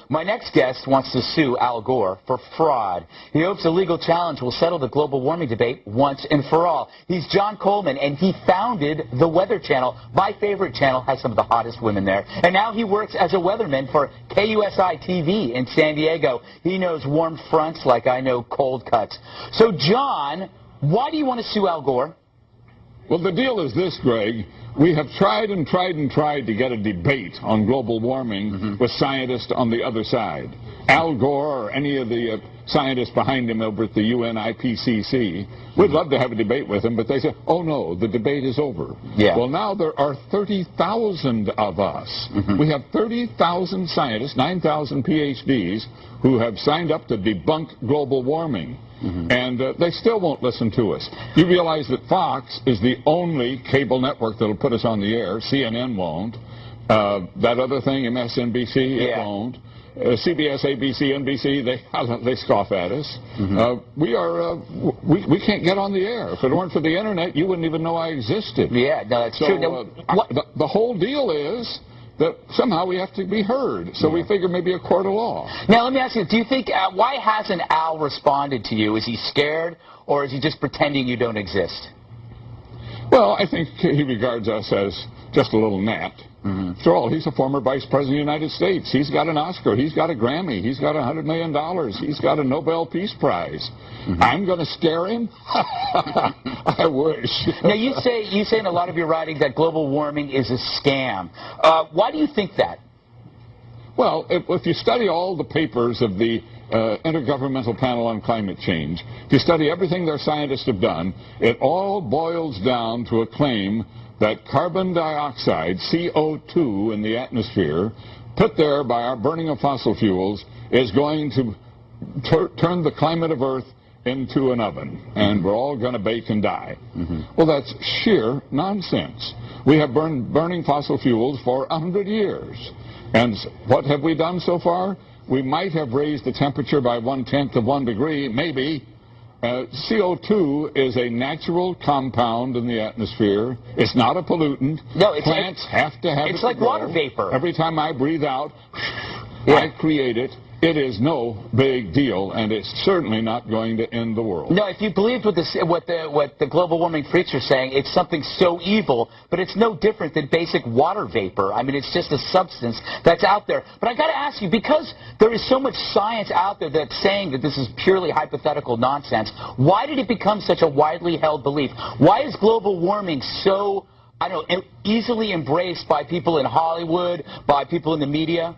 My next guest wants to sue Al Gore for fraud. He hopes a legal challenge will settle the global warming debate once and for all. He's John Coleman, and he founded the Weather Channel. My favorite channel, has some of the hottest women there. And now he works as a weatherman for KUSI-TV in San Diego. He knows warm fronts like I know cold cuts. So, John, why do you want to sue Al Gore? Well, the deal is this, Greg. We have tried and tried and tried to get a debate on global warming with scientists on the other side. Al Gore or any of the scientists behind him over at the ONU-IPCC, we'd love to have a debate with them, but they say, oh no, the debate is over. Yeah. Well, now there are 30,000 of us. We have 30,000 scientists, 9,000 PhDs, who have signed up to debunk global warming. And they still won't listen to us. You realize that Fox is the only cable network that will put us on the air. CNN won't. That other thing, MSNBC, it won't. CBS, ABC, NBC, they scoff at us. We can't get on the air. If it weren't for the internet, you wouldn't even know I existed. Yeah, no, that's true. The whole deal is that somehow we have to be heard. So we figure maybe a court of law. Now, let me ask you, do you think, why hasn't Al responded to you? Is he scared, or is he just pretending you don't exist? Well, I think he regards us as just a little gnat. After all, he's a former vice president of the United States. He's got an Oscar. He's got a Grammy. He's got $100 million. He's got a Nobel Peace Prize. I'm going to scare him? I wish. Now, you say in a lot of your writing that global warming is a scam. Why do you think that? Well, if you study all the papers of the Intergovernmental Panel on Climate Change, if you study everything their scientists have done, it all boils down to a claim that carbon dioxide, CO2 in the atmosphere, put there by our burning of fossil fuels, is going to turn the climate of Earth into an oven, and we're all going to bake and die. Well, that's sheer nonsense. We have been burning fossil fuels for 100 years. And what have we done so far? We might have raised the temperature by 1/10 of 1 degree, maybe. CO2 is a natural compound in the atmosphere. It's not a pollutant. No, plants have to have it. It's like water vapor. Every time I breathe out, I create it. It is no big deal, and it's certainly not going to end the world. No, if you believed what the global warming freaks are saying, it's something so evil, but it's no different than basic water vapor. I mean, it's just a substance that's out there. But I got to ask you, because there is so much science out there that's saying that this is purely hypothetical nonsense, why did it become such a widely held belief? Why is global warming so, I don't know, easily embraced by people in Hollywood, by people in the media?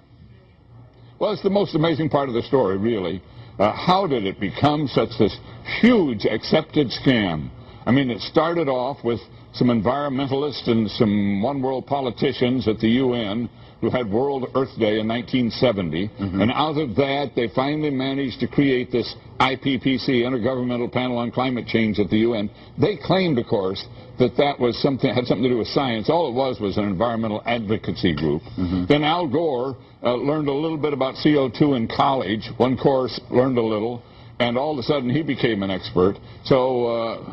Well, it's the most amazing part of the story, really. How did it become such this huge accepted scam? I mean, it started off with some environmentalists and some one-world politicians at the UN who had World Earth Day in 1970, and out of that they finally managed to create this IPCC, Intergovernmental Panel on Climate Change at the UN. They claimed, of course, that that was had something to do with science. All it was an environmental advocacy group. Then Al Gore learned a little bit about CO2 in college. One course, learned a little, and all of a sudden he became an expert. So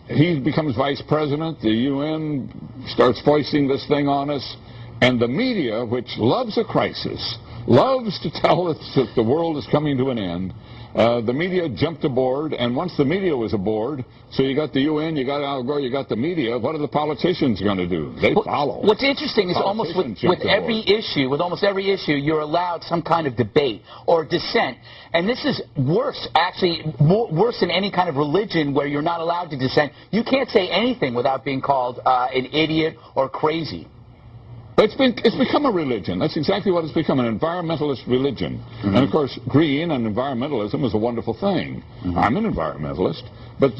he becomes vice president. The UN starts foisting this thing on us. And the media, which loves a crisis, loves to tell us that the world is coming to an end, the media jumped aboard, and once the media was aboard, so you got the UN, you got Al Gore, you got the media, what are the politicians going to do? They follow. What's interesting is almost with every issue, with almost every issue, you're allowed some kind of debate or dissent. And this is worse, actually, worse than any kind of religion where you're not allowed to dissent. You can't say anything without being called an idiot or crazy. It's become a religion. That's exactly what it's become, an environmentalist religion. And, of course, green and environmentalism is a wonderful thing. I'm an environmentalist, but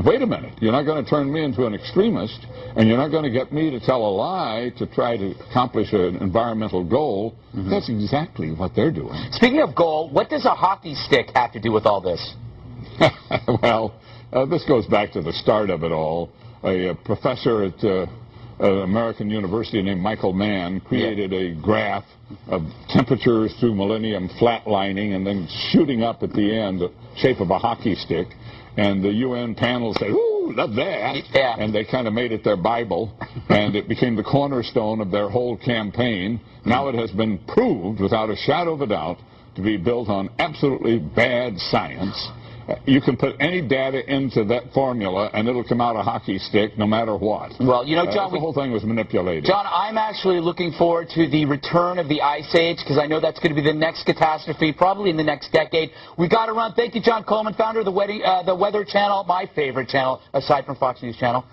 wait a minute. You're not going to turn me into an extremist, and you're not going to get me to tell a lie to try to accomplish an environmental goal. That's exactly what they're doing. Speaking of goal, what does a hockey stick have to do with all this? Well, this goes back to the start of it all. A professor at American University named Michael Mann created a graph of temperatures through millennium flatlining and then shooting up at the end, the shape of a hockey stick. And the UN panel said, ooh, woo, love that. Yeah. And they kind of made it their Bible, and it became the cornerstone of their whole campaign. Now it has been proved, without a shadow of a doubt, to be built on absolutely bad science. You can put any data into that formula, and it'll come out a hockey stick no matter what. Well, you know, John, the whole thing was manipulated. John, I'm actually looking forward to the return of the Ice Age, because I know that's going to be the next catastrophe, probably in the next decade. We got to run. Thank you, John Coleman, founder of the Weather Channel, my favorite channel, aside from Fox News Channel.